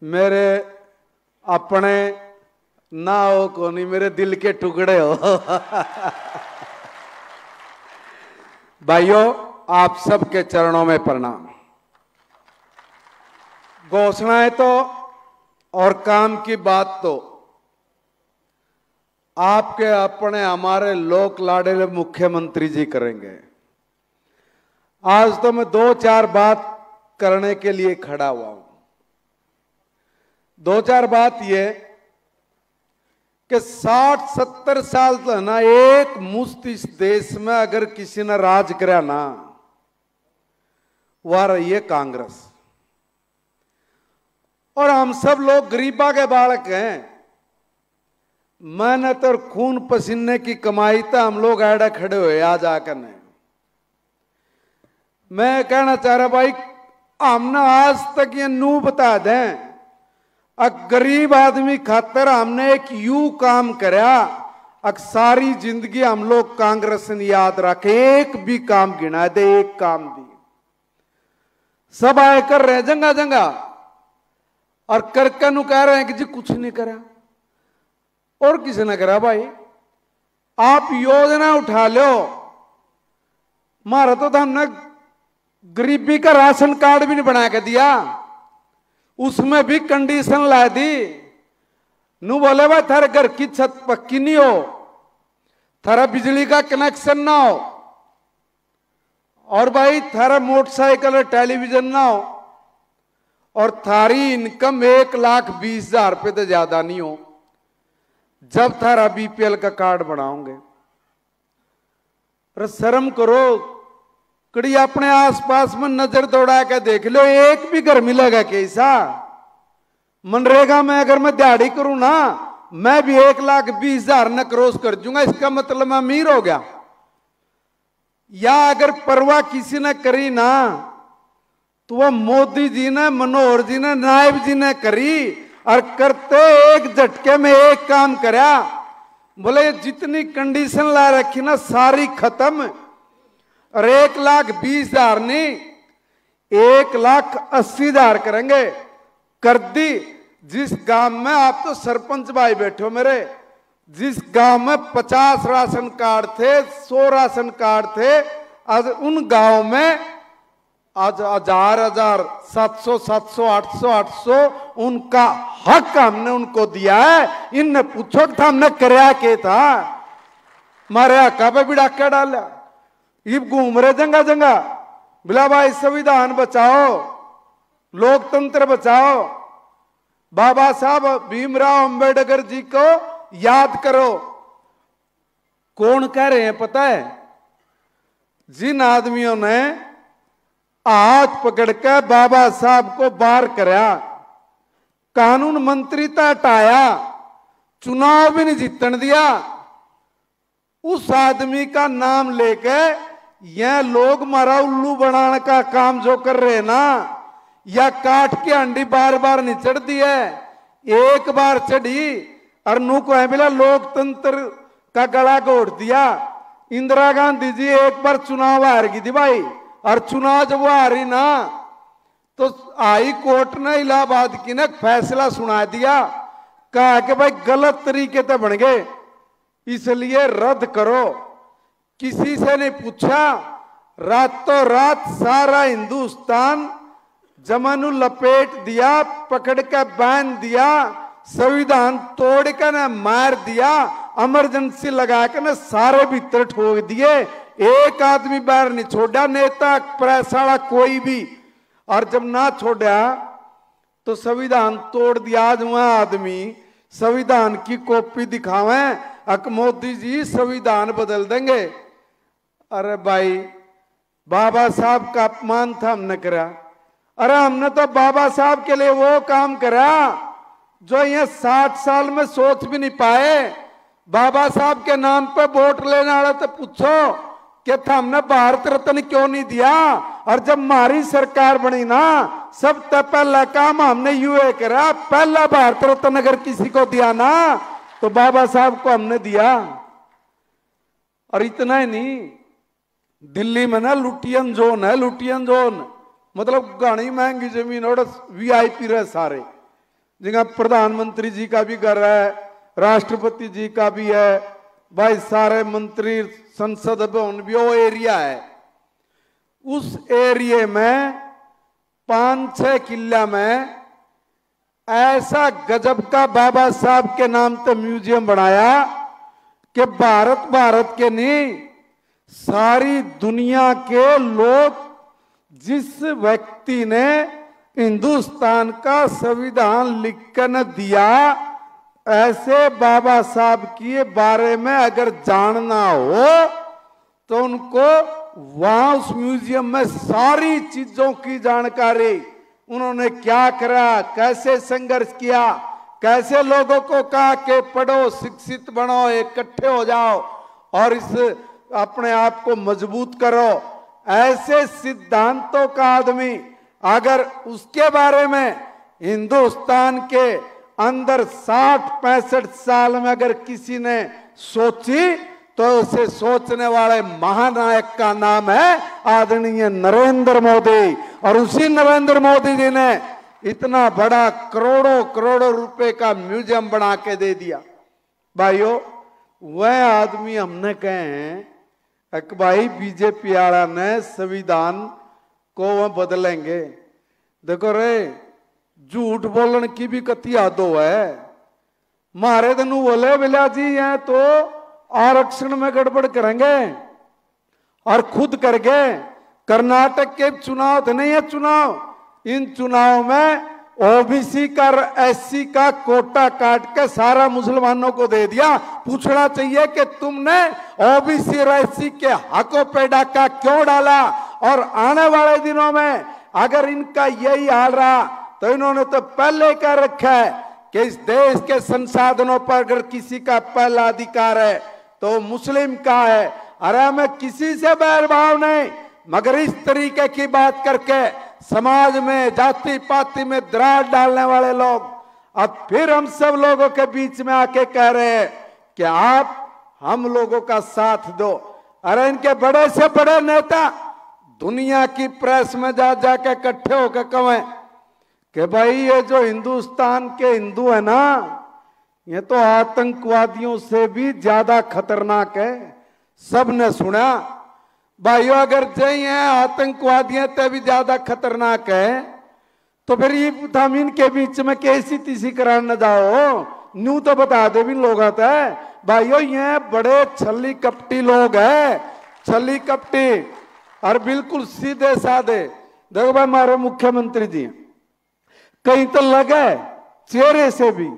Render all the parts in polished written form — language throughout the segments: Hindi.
मेरे अपने ना हो कोनी, मेरे दिल के टुकड़े हो। भाइयों, आप सबके चरणों में प्रणाम। घोषणाएं तो और काम की बात तो आपके अपने हमारे लोक लाडले मुख्यमंत्री जी करेंगे। आज तो मैं 2-4 बात करने के लिए खड़ा हुआ हूं। 2-4 बात ये कि 60-70 साल तो ना एक मुश्त इस देश में अगर किसी ने राज करा ना, वह रही है कांग्रेस। और हम सब लोग गरीबा के बालक हैं। मेहनत और खून पसीने की कमाई तो हम लोग ऐडा खड़े हुए आज आकर नहीं। मैं कहना चाह रहा भाई, हमने आज तक ये नू बता दें, गरीब आदमी खातर हमने एक यू काम करया, सारी जिंदगी हम लोग कांग्रेस ने याद रखे। एक भी काम गिना दे, एक काम दी, सब आए कर रहे जंगा जंगा और करके नु कह रहे हैं कि जी कुछ नहीं करा। और किसी ने करा भाई? आप योजना उठा लो। मारा तो हमने गरीबी का राशन कार्ड भी नहीं बना के दिया, उसमें भी कंडीशन ला दी। नू बोले भाई थारे घर की छत पक्की नहीं हो, थारा बिजली का कनेक्शन ना हो, और भाई थारा मोटरसाइकिल और टेलीविजन ना हो, और थारी इनकम 1,20,000 रुपये तो ज्यादा नहीं हो, जब थारा बीपीएल का कार्ड बनाओगे। अरे शर्म करो, कड़ी अपने आसपास में नजर दौड़ा के देख लो, एक भी घर मिलेगा कैसा? मनरेगा में अगर मैं दिहाड़ी करूं ना, मैं भी 1,20,000 न क्रॉस कर दूंगा, इसका मतलब मैं अमीर हो गया। या अगर परवाह किसी ने करी ना, तो वह मोदी जी ने, मनोहर जी ने, नायब जी ने करी, और करते एक झटके में एक काम करया। बोले जितनी कंडीशन ला रखी ना सारी खत्म, और 1,20,000 नहीं 1,80,000 करेंगे, कर दी। जिस गांव में, आप तो सरपंच भाई बैठे हो मेरे, जिस गांव में 50 राशन कार्ड थे, 100 राशन कार्ड थे, आज उन गांव में आज 1,000, 700, 800, 800 उनका हक हमने उनको दिया है। इनने पूछो कि था हमने करया के था, मारे हका पे भी डाका डाला, ये घूम रहे जंगा जंगा। बिला भाई संविधान बचाओ, लोकतंत्र बचाओ, बाबा साहब भीमराव अंबेडकर जी को याद करो। कौन कह रहे हैं पता है? जिन आदमियों ने हाथ पकड़ के बाबा साहब को बाहर कराया, कानून मंत्री तो हटाया, चुनाव भी नहीं जीतन दिया, उस आदमी का नाम लेके यह लोग मारा उल्लू बनाने का काम जो कर रहे ना, या काट के अंडी बार बार नहीं चढ़ दी है, एक बार चढ़ी और नू को है मिला लोकतंत्र का गला घोट दिया। इंदिरा गांधी जी एक बार चुनाव हार गई थी भाई, और चुनाव जब वो हारी ना, तो हाई कोर्ट ने इलाहाबाद की ने फैसला सुना दिया, कहा कि भाई गलत तरीके से बन गए, इसलिए रद्द करो। किसी से नहीं पूछा, रातों रात सारा हिंदुस्तान जमानू लपेट दिया, पकड़ के बांध दिया, संविधान तोड़ के न मार दिया, इमरजेंसी लगा के न सारे भीतर ठोक दिए, एक आदमी बाहर नहीं छोड़ा, नेता प्रेस वाला कोई भी। और जब ना छोड़ा तो संविधान तोड़ दिया। आज वहां आदमी संविधान की कॉपी दिखावे, अक मोदी जी संविधान बदल देंगे। अरे भाई, बाबा साहब का अपमान था हमने करा। अरे हमने तो बाबा साहब के लिए वो काम करा जो ये 60 साल में सोच भी नहीं पाए। बाबा साहब के नाम पे वोट लेने वाले तो पूछो कि था हमने भारत रत्न क्यों नहीं दिया। और जब हमारी सरकार बनी ना, सबसे पहला काम हमने यूए करा, पहला भारत रत्न अगर किसी को दिया ना तो बाबा साहब को हमने दिया। और इतना ही नहीं, दिल्ली में ना लुटियन जोन है, लुटियन जोन मतलब घनी महंगी जमीन और वीआईपी रहे सारे। जिनका प्रधानमंत्री जी का भी घर है, राष्ट्रपति जी का भी है, भाई सारे मंत्री संसद भवन भी वो एरिया है। उस एरिया में 5-6 किला में ऐसा गजब का बाबा साहब के नाम पे म्यूजियम बनाया कि भारत के नहीं, सारी दुनिया के लोग, जिस व्यक्ति ने हिंदुस्तान का संविधान लिखकर न दिया, ऐसे बाबा साहब के बारे में अगर जानना हो तो उनको वहां उस म्यूजियम में सारी चीजों की जानकारी, उन्होंने क्या करा, कैसे संघर्ष किया, कैसे लोगों को कहा कि पढ़ो, शिक्षित बनो, इकट्ठे हो जाओ और इस अपने आप को मजबूत करो, ऐसे सिद्धांतों का आदमी अगर उसके बारे में हिंदुस्तान के अंदर 60-65 साल में अगर किसी ने सोची तो उसे सोचने वाले महानायक का नाम है आदरणीय नरेंद्र मोदी। और उसी नरेंद्र मोदी जी ने इतना बड़ा करोड़ों रुपए का म्यूजियम बना के दे दिया। भाइयों, वह आदमी हमने कहे हैं कि भाई बीजेपी वाला ने संविधान को वह बदलेंगे। देखो रे, झूठ बोलने की भी कति आदो है। मारे तनु बोले बिला जी हैं तो आरक्षण में गड़बड़ करेंगे और खुद करके। कर्नाटक के चुनाव थे नहीं है, चुनाव, इन चुनाव में ओबीसी का एससी का कोटा काट के सारा मुसलमानों को दे दिया। पूछना चाहिए कि तुमने ओबीसी और एससी के हकों पे डाका क्यों डाला। और आने वाले दिनों में अगर इनका यही हाल रहा तो इन्होंने तो पहले कह रखा है कि इस देश के संसाधनों पर अगर किसी का पहला अधिकार है तो मुस्लिम का है। अरे मैं किसी से बैरभाव नहीं, मगर इस तरीके की बात करके समाज में जाति पाति में दरार डालने वाले लोग अब फिर हम सब लोगों के बीच में आके कह रहे हैं कि आप हम लोगों का साथ दो। अरे इनके बड़े से बड़े नेता दुनिया की प्रेस में जा जाके इकट्ठे होकर कहें कि भाई ये जो हिंदुस्तान के हिंदू है ना, ये तो आतंकवादियों से भी ज्यादा खतरनाक है। सबने सुना भाइयों, अगर जय है आतंकवादियों से भी ज्यादा खतरनाक है तो फिर ये तमीन के बीच में कैसी तीसी कराने न जाओ। न्यू तो बता दे भी लोग आता है भाइयों, ये बड़े छली कपटी लोग हैं, छली कपटी और बिल्कुल सीधे साधे। देखो भाई, हमारे मुख्यमंत्री जी कहीं तो लगे चेहरे से भी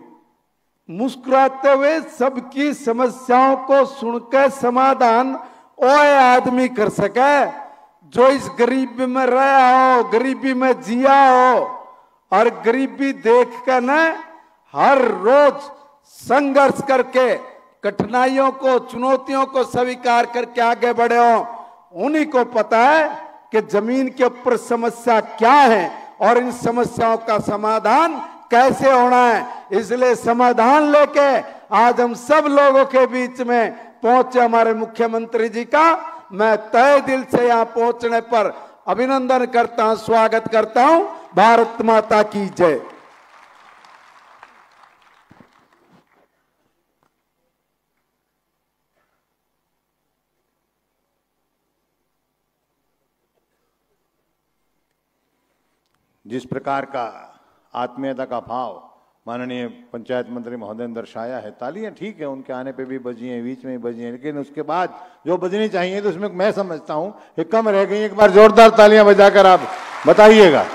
मुस्कुराते हुए सबकी समस्याओं को सुनकर समाधान ओए आदमी कर सके, जो इस गरीबी में रहा हो, गरीबी में जिया हो और गरीबी देख कर न हर रोज संघर्ष करके कठिनाइयों को, चुनौतियों को स्वीकार करके आगे बढ़े हो। उन्हीं को पता है कि जमीन के ऊपर समस्या क्या है और इन समस्याओं का समाधान कैसे होना है। इसलिए समाधान लेके आज हम सब लोगों के बीच में पहुंचे हमारे मुख्यमंत्री जी का मैं तहे दिल से यहाँ पहुंचने पर अभिनंदन करता हूं, स्वागत करता हूं। भारत माता की जय। जिस प्रकार का आत्मीयता का भाव माननीय पंचायत मंत्री महोदय ने दर्शाया है, तालियां ठीक है उनके आने पे भी बजी हैं, बीच में भी बजी हैं, लेकिन उसके बाद जो बजनी चाहिए तो उसमें मैं समझता हूं कि कम रह गई। एक बार जोरदार तालियां बजाकर आप बताइएगा।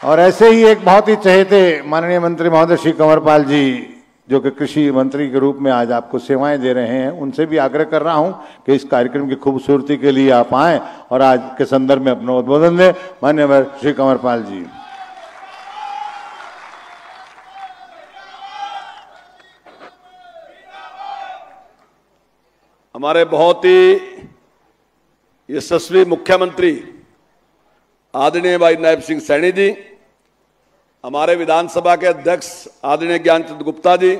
और ऐसे ही एक बहुत ही चहेते माननीय मंत्री महोदय श्री कंवरपाल जी, जो कि कृषि मंत्री के रूप में आज आपको सेवाएं दे रहे हैं, उनसे भी आग्रह कर रहा हूं कि इस कार्यक्रम की खूबसूरती के लिए आप आएं और आज के संदर्भ में अपना उद्बोधन दें। माननीय श्री कंवरपाल जी। हमारे बहुत ही यशस्वी मुख्यमंत्री आदरणीय भाई नायब सिंह सैनी जी, हमारे विधानसभा के अध्यक्ष आदरणीय ज्ञानचंद गुप्ता जी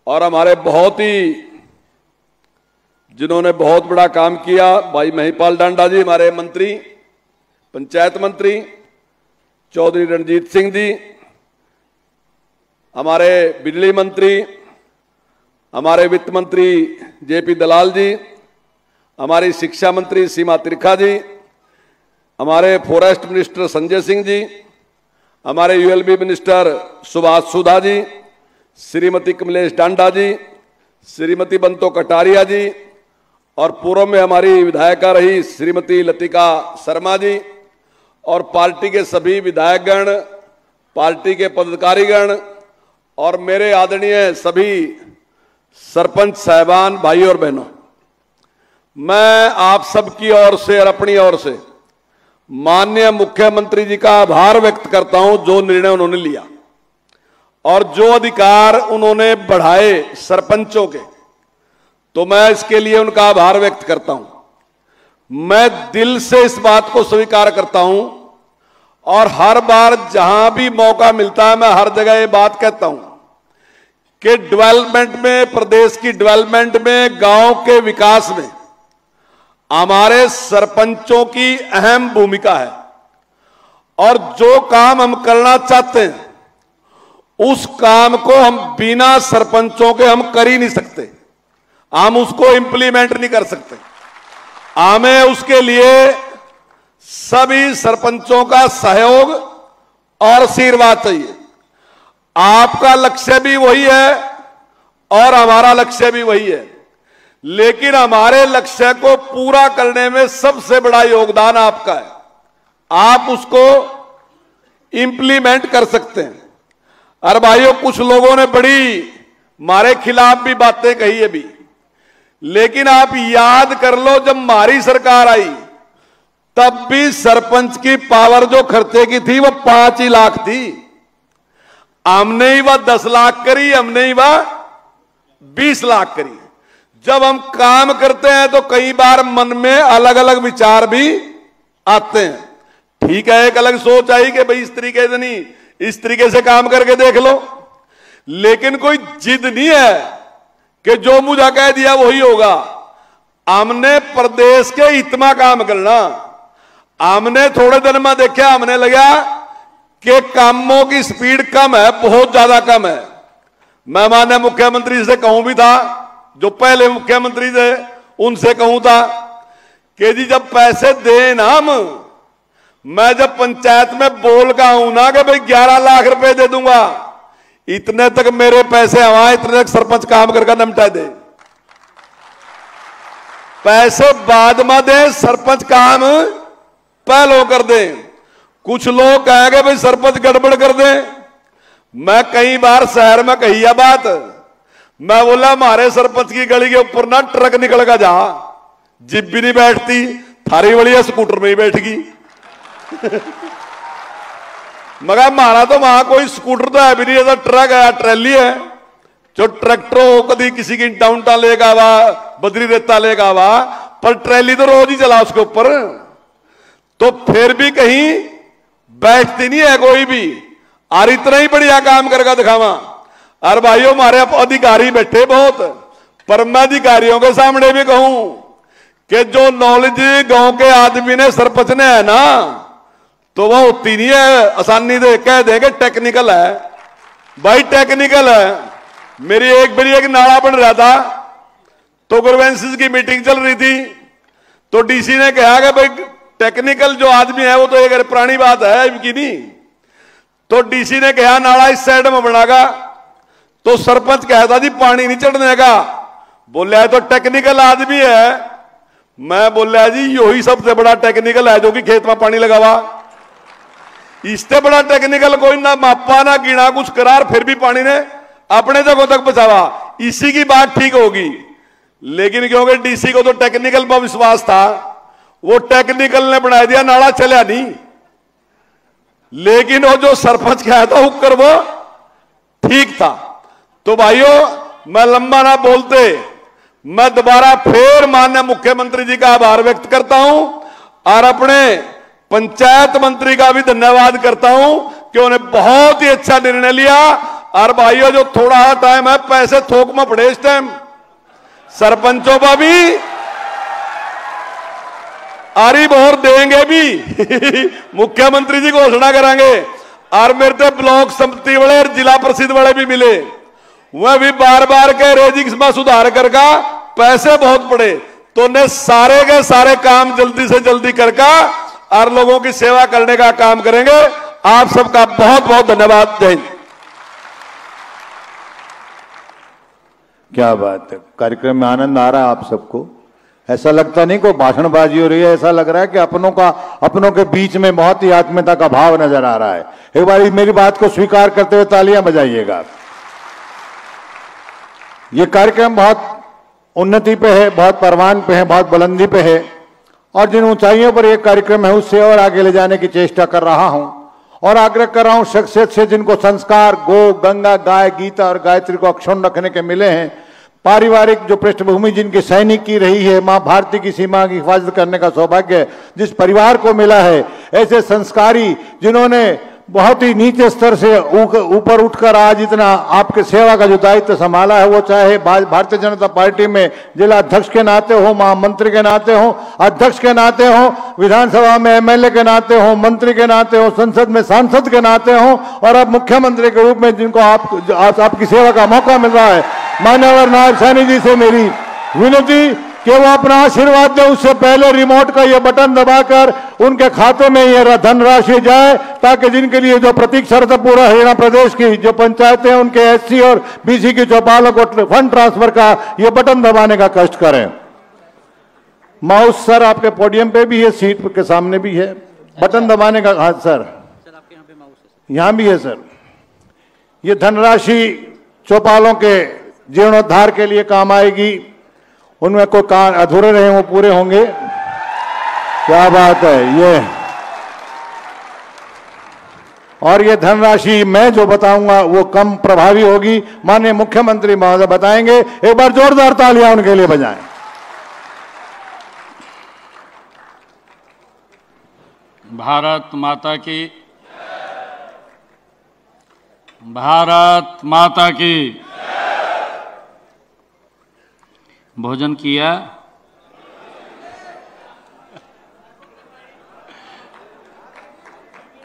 और हमारे बहुत ही जिन्होंने बहुत बड़ा काम किया भाई महिपाल डांडा जी, हमारे मंत्री पंचायत मंत्री चौधरी रणजीत सिंह जी, हमारे बिजली मंत्री, हमारे वित्त मंत्री जेपी दलाल जी, हमारी शिक्षा मंत्री सीमा त्रिखा जी, हमारे फॉरेस्ट मिनिस्टर संजय सिंह जी, हमारे यूएलबी मिनिस्टर सुभाष सुधा जी, श्रीमती कमलेश डांडा जी, श्रीमती बंतो कटारिया जी, और पूर्व में हमारी विधायिका रही श्रीमती लतिका शर्मा जी, और पार्टी के सभी विधायकगण, पार्टी के पदाधिकारीगण और मेरे आदरणीय सभी सरपंच साहिबान, भाई और बहनों, मैं आप सबकी ओर से और अपनी ओर से माननीय मुख्यमंत्री जी का आभार व्यक्त करता हूं, जो निर्णय उन्होंने लिया और जो अधिकार उन्होंने बढ़ाए सरपंचों के, तो मैं इसके लिए उनका आभार व्यक्त करता हूं। मैं दिल से इस बात को स्वीकार करता हूं और हर बार जहां भी मौका मिलता है मैं हर जगह ये बात कहता हूं कि डेवलपमेंट में, प्रदेश की डेवलपमेंट में, गांव के विकास में हमारे सरपंचों की अहम भूमिका है और जो काम हम करना चाहते हैं उस काम को हम बिना सरपंचों के हम कर ही नहीं सकते, हम उसको इंप्लीमेंट नहीं कर सकते। हमें उसके लिए सभी सरपंचों का सहयोग और आशीर्वाद चाहिए। आपका लक्ष्य भी वही है और हमारा लक्ष्य भी वही है, लेकिन हमारे लक्ष्य को पूरा करने में सबसे बड़ा योगदान आपका है। आप उसको इंप्लीमेंट कर सकते हैं। और भाइयों, कुछ लोगों ने बड़ी हमारे खिलाफ भी बातें कही है भी, लेकिन आप याद कर लो, जब हमारी सरकार आई तब भी सरपंच की पावर जो खर्चे की थी वो 5 ही लाख थी। हमने ही वह 10 लाख करी, हमने ही वह 20 लाख करी। जब हम काम करते हैं तो कई बार मन में अलग अलग विचार भी आते हैं। ठीक है, एक अलग सोच आई कि भाई इस तरीके से नहीं, इस तरीके से काम करके देख लो, लेकिन कोई जिद नहीं है कि जो मुझे कह दिया वही होगा। हमने प्रदेश के इतना काम करना, हमने थोड़े दिन में देखा, हमने लगा कि कामों की स्पीड कम है, बहुत ज्यादा कम है। मैं माननीय मुख्यमंत्री से कहूं भी था, जो पहले मुख्यमंत्री थे उनसे कहूं था कि जी जब पैसे दें ना हम, मैं जब पंचायत में बोल का हूं ना कि भाई 11 लाख रुपए दे दूंगा, इतने तक मेरे पैसे हवा, इतने तक सरपंच काम करके निपटा दे। पैसे बाद में दे, सरपंच काम पहले कर दे। कुछ लोग कहेंगे भाई सरपंच गड़बड़ कर दे। मैं कई बार शहर में कही है बात, मैं बोला हमारे सरपंच की गली के ऊपर ना ट्रक निकल का जा, जिप भी नहीं बैठती, थारी वाली स्कूटर में ही बैठ गई। मगर हमारा तो वहां कोई स्कूटर तो है भी नहीं, ऐसा ट्रक है, ट्रैली है, जो ट्रैक्टर हो कभी किसी की डाउनटा लेगा वा, बदरी रेता लेगा वा, पर ट्रैली तो रोज ही चला उसके ऊपर, तो फिर भी कहीं बैठती नहीं है कोई भी। और इतना ही बढ़िया काम करके दिखावा। और भाइयों, हमारे अधिकारी बैठे बहुत, पर मैं अधिकारियों के सामने भी कहूं कि जो नॉलेज गांव के आदमी ने, सरपंच ने है ना, तो वह होती नहीं है आसानी से कह देंगे टेक्निकल है। भाई टेक्निकल है। मेरी एक बारी एक नाला बन रहा था, तो ग्रीवेंसेस की मीटिंग चल रही थी, तो डीसी ने कहा कि भाई टेक्निकल जो आदमी है वो तो एक पुरानी बात है इनकी नहीं। तो डीसी ने कहा नाला इस साइड में बनागा, तो सरपंच कहता जी पानी नहीं चढ़ने का। बोला तो टेक्निकल आदमी है। मैं बोला जी यही सबसे बड़ा टेक्निकल है जो कि खेत में पानी लगावा। इससे बड़ा टेक्निकल कोई ना मापा ना गिना कुछ करार, फिर भी पानी ने अपने जगहों तक पहुंचावा। इसी की बात ठीक होगी। लेकिन क्योंकि डीसी को तो टेक्निकल पर विश्वास था, वो टेक्निकल ने बना दिया, नाला चला नहीं। लेकिन वो जो सरपंच कहा था हुक्कर वो ठीक था। तो भाइयों, मैं लंबा ना बोलते, मैं दोबारा फिर माननीय मुख्यमंत्री जी का आभार व्यक्त करता हूं और अपने पंचायत मंत्री का भी धन्यवाद करता हूं कि उन्होंने बहुत ही अच्छा निर्णय लिया। और भाइयों, जो थोड़ा टाइम है, पैसे थोक में पड़े इस टाइम सरपंचों पर भी, अरे और देंगे भी। मुख्यमंत्री जी घोषणा करेंगे और मेरे तो ब्लॉक समिति वाले और जिला परिषद वाले भी मिले, वह भी बार बार के रेजिंग्स में सुधार करका पैसे बहुत पड़े, तो ने सारे के सारे काम जल्दी से जल्दी करका और लोगों की सेवा करने का काम करेंगे। आप सबका बहुत बहुत धन्यवाद। जय हिंद। क्या बात है, कार्यक्रम में आनंद आ रहा है आप सबको? ऐसा लगता नहीं कोई भाषणबाजी हो रही है, ऐसा लग रहा है कि अपनों के बीच में बहुत ही आत्मीयता का भाव नजर आ रहा है। एक बार मेरी बात को स्वीकार करते हुए तालियां बजाइएगा। ये कार्यक्रम बहुत उन्नति पे है, बहुत परवान पे है, बहुत बुलंदी पे है, और जिन ऊंचाइयों पर यह कार्यक्रम है उससे और आगे ले जाने की चेष्टा कर रहा हूं और आग्रह कर रहा हूं शख्सियत से जिनको संस्कार गो, गंगा, गाय, गीता और गायत्री को अक्षुण्ण रखने के मिले हैं, पारिवारिक जो पृष्ठभूमि जिनकी सैनिक की रही है, मां भारती की सीमा की हिफाजत करने का सौभाग्य जिस परिवार को मिला है, ऐसे संस्कारी जिन्होंने बहुत ही नीचे स्तर से ऊपर उठकर आज इतना आपके सेवा का जो दायित्व संभाला है, वो चाहे भारतीय जनता पार्टी में जिला अध्यक्ष के नाते हो, महामंत्री के नाते हो, अध्यक्ष के नाते हो, विधानसभा में एमएलए के नाते हो, मंत्री के नाते हो, संसद में सांसद के नाते हो, और अब मुख्यमंत्री के रूप में जिनको आपकी सेवा का मौका मिल रहा है, मान्यवर नायब सैनी जी से मेरी विनती कि वो अपना आशीर्वाद दे, उससे पहले रिमोट का ये बटन दबाकर उनके खाते में ये धनराशि जाए, ताकि जिनके लिए जो प्रतीक शर्त पूरा हरियाणा प्रदेश की जो पंचायतें हैं उनके एससी और बीसी की चौपालों को फंड ट्रांसफर का ये बटन दबाने का कष्ट करें। माउस सर आपके पोडियम पे भी है, सीट के सामने भी है, बटन दबाने का। हाँ सर, यहाँ भी है सर। ये धनराशि चौपालों के जीर्णोद्धार के लिए काम आएगी, उनमें कोई काम अधूरे रहे वो पूरे होंगे। क्या बात है ये। और ये धनराशि मैं जो बताऊंगा वो कम प्रभावी होगी, माननीय मुख्यमंत्री महोदय बताएंगे। एक बार जोरदार तालियां उनके लिए बजाएं। भारत माता की, भारत माता की। भोजन किया?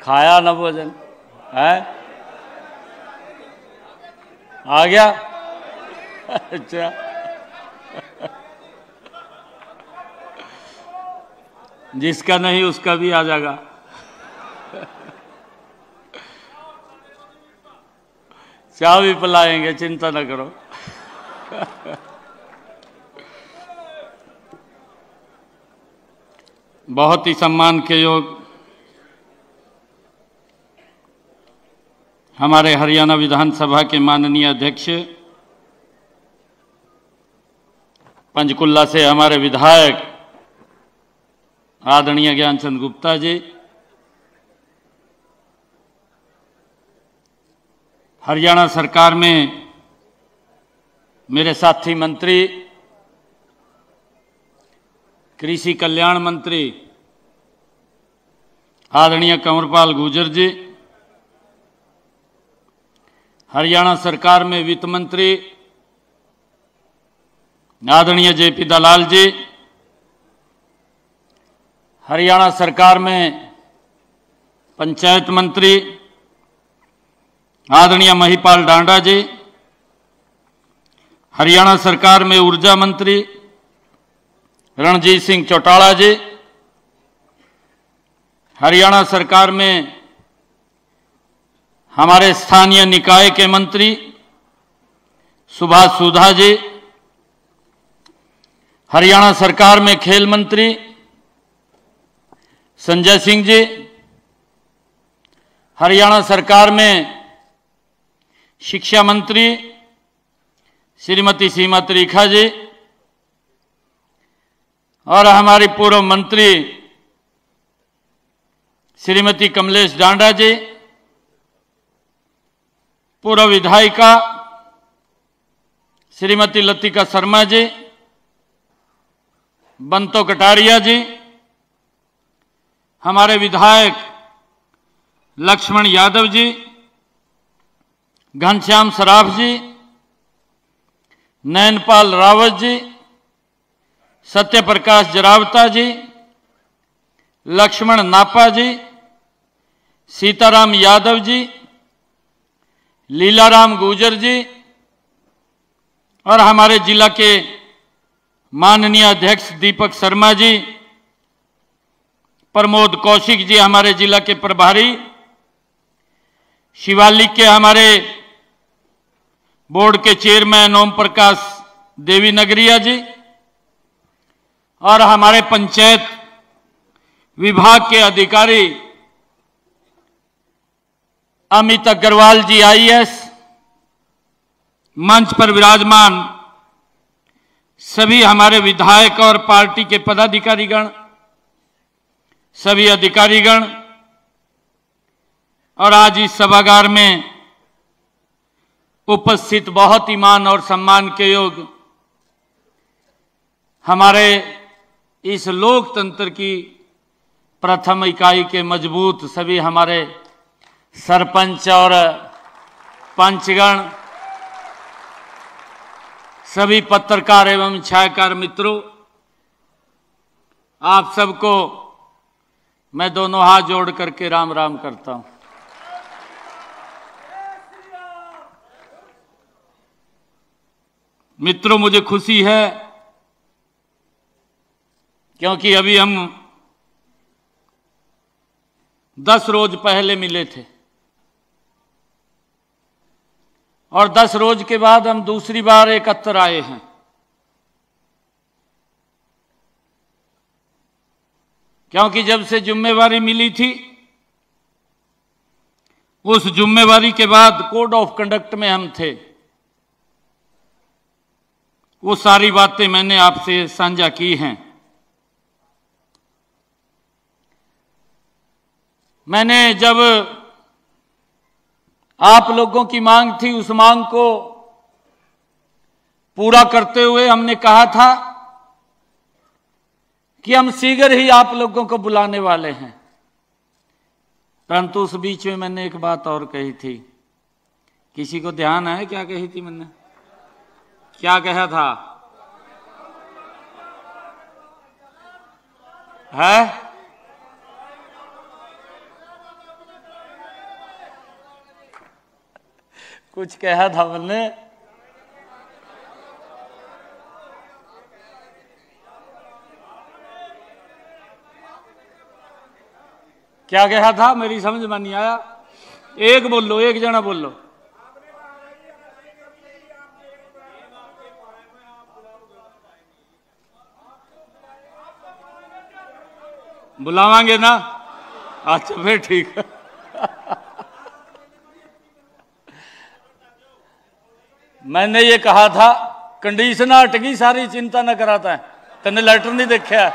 खाया ना भोजन है? आ गया? अच्छा, जिसका नहीं उसका भी आ जाएगा। चाय भी पिलाएंगे, चिंता न करो। बहुत ही सम्मान के योग हमारे हरियाणा विधानसभा के माननीय अध्यक्ष, पंचकुला से हमारे विधायक आदरणीय ज्ञानचंद गुप्ता जी, हरियाणा सरकार में मेरे साथी मंत्री, कृषि कल्याण मंत्री आदरणीय कंवरपाल गुर्जर जी, हरियाणा सरकार में वित्त मंत्री आदरणीय जेपी दलाल जी, हरियाणा सरकार में पंचायत मंत्री आदरणीय महिपाल डांडा जी, हरियाणा सरकार में ऊर्जा मंत्री रणजीत सिंह चौटाला जी, हरियाणा सरकार में हमारे स्थानीय निकाय के मंत्री सुभाष सुधा जी, हरियाणा सरकार में खेल मंत्री संजय सिंह जी, हरियाणा सरकार में शिक्षा मंत्री श्रीमती सीमा त्रिखा जी, और हमारी पूर्व मंत्री श्रीमती कमलेश डांडा जी, पूर्व विधायिका श्रीमती लतिका शर्मा जी, बंतो कटारिया जी, हमारे विधायक लक्ष्मण यादव जी, घनश्याम सराफ जी, नयनपाल रावत जी, सत्यप्रकाश जरावता जी, लक्ष्मण नापा जी, सीताराम यादव जी, लीलाराम गुर्जर जी और हमारे जिला के माननीय अध्यक्ष दीपक शर्मा जी, प्रमोद कौशिक जी हमारे जिला के प्रभारी, शिवालिक के हमारे बोर्ड के चेयरमैन ओम प्रकाश देवी नगरिया जी और हमारे पंचायत विभाग के अधिकारी अमित अग्रवाल जी आईएएस, मंच पर विराजमान सभी हमारे विधायक और पार्टी के पदाधिकारीगण, सभी अधिकारीगण और आज इस सभागार में उपस्थित बहुत ही मान और सम्मान के योग्य हमारे इस लोकतंत्र की प्रथम इकाई के मजबूत सभी हमारे सरपंच और पंचगण, सभी पत्रकार एवं छायाकार मित्रों, आप सबको मैं दोनों हाथ जोड़ करके राम राम करता हूं। मित्रों, मुझे खुशी है क्योंकि अभी हम 10 रोज पहले मिले थे और 10 रोज के बाद हम दूसरी बार एकत्र आए हैं। क्योंकि जब से जिम्मेवारी मिली थी, उस जिम्मेवारी के बाद कोड ऑफ कंडक्ट में हम थे, वो सारी बातें मैंने आपसे साझा की हैं। मैंने जब आप लोगों की मांग थी, उस मांग को पूरा करते हुए हमने कहा था कि हम शीघ्र ही आप लोगों को बुलाने वाले हैं। परंतु उस बीच में मैंने एक बात और कही थी। किसी को ध्यान है क्या कही थी मैंने? क्या कहा था? है कुछ कहा था मैंने? क्या कहा था? मेरी समझ में नहीं आया। एक बोलो, एक जना बोलो। बुलावांगे ना? अच्छा फिर ठीक है। मैंने ये कहा था, कंडीशन हट गई सारी, चिंता न कराता है। तने लेटर नहीं देखा?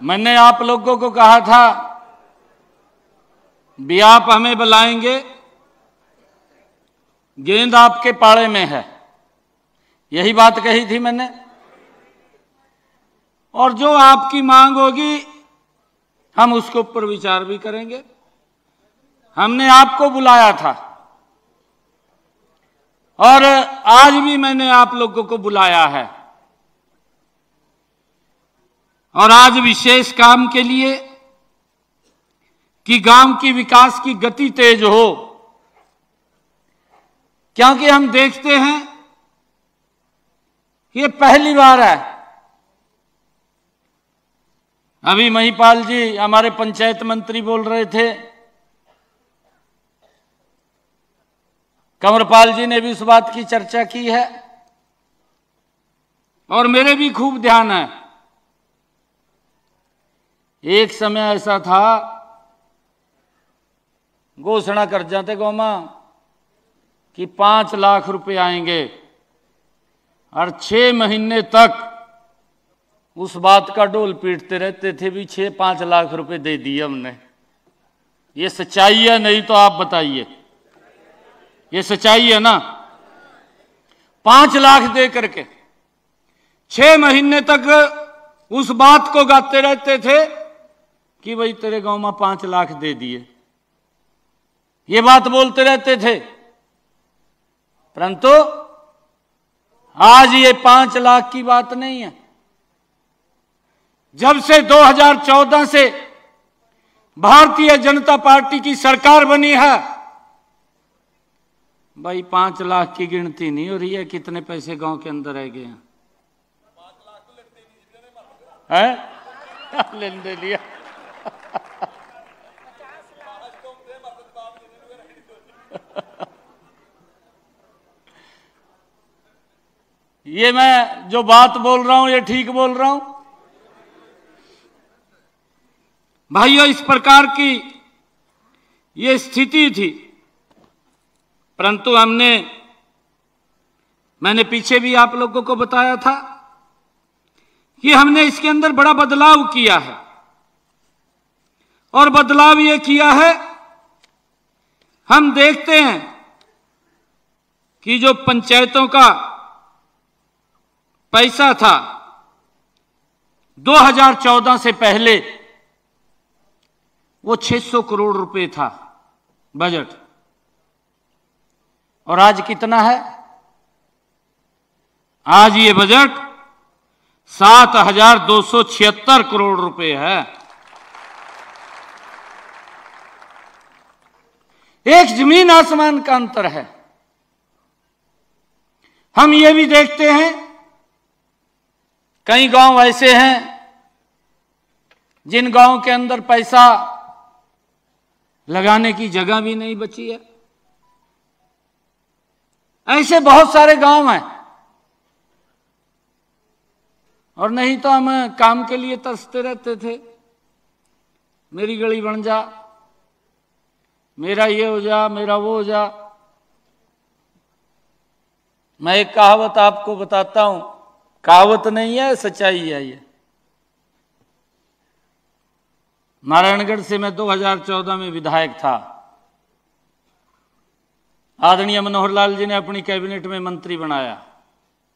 मैंने आप लोगों को कहा था भी आप हमें बुलाएंगे, गेंद आपके पाड़े में है, यही बात कही थी मैंने। और जो आपकी मांग होगी हम उसके ऊपर विचार भी करेंगे। हमने आपको बुलाया था और आज भी मैंने आप लोगों को बुलाया है, और आज विशेष काम के लिए कि गांव की विकास की गति तेज हो। क्योंकि हम देखते हैं ये पहली बार है। अभी महिपाल जी हमारे पंचायत मंत्री बोल रहे थे, कंवरपाल जी ने भी उस बात की चर्चा की है और मेरे भी खूब ध्यान है। एक समय ऐसा था, घोषणा कर जाते गौमा कि 5 लाख रुपए आएंगे और 6 महीने तक उस बात का डोल पीटते रहते थे भी 6-5 लाख रुपए दे दिए हमने। ये सच्चाई है? नहीं तो आप बताइए, ये सच्चाई है ना? 5 लाख दे करके 6 महीने तक उस बात को गाते रहते थे कि भाई तेरे गांव में 5 लाख दे दिए, ये बात बोलते रहते थे। परंतु आज ये 5 लाख की बात नहीं है। जब से 2014 से भारतीय जनता पार्टी की सरकार बनी है, भाई 5 लाख की गिनती नहीं हो रही है कितने पैसे गांव के अंदर रह गए हैं। 5 लाख लेन दे लिया। ये मैं जो बात बोल रहा हूं ये ठीक बोल रहा हूं भाइयों। इस प्रकार की ये स्थिति थी, परंतु मैंने पीछे भी आप लोगों को बताया था कि हमने इसके अंदर बड़ा बदलाव किया है। और बदलाव ये किया है, हम देखते हैं कि जो पंचायतों का पैसा था 2014 से पहले वो 600 करोड़ रुपए था बजट, और आज कितना है? आज ये बजट 7,276 करोड़ रुपए है। एक जमीन आसमान का अंतर है। हम ये भी देखते हैं कई गांव ऐसे हैं जिन गांव के अंदर पैसा लगाने की जगह भी नहीं बची है। ऐसे बहुत सारे गांव हैं। और नहीं तो हम काम के लिए तरसते रहते थे, मेरी गली बन जा, मेरा ये हो जा, मेरा वो हो जा। मैं एक कहावत आपको बताता हूं, कहावत नहीं है, सच्चाई है ये। नारायणगढ़ से मैं 2014 में विधायक था। आदरणीय मनोहर लाल जी ने अपनी कैबिनेट में मंत्री बनाया।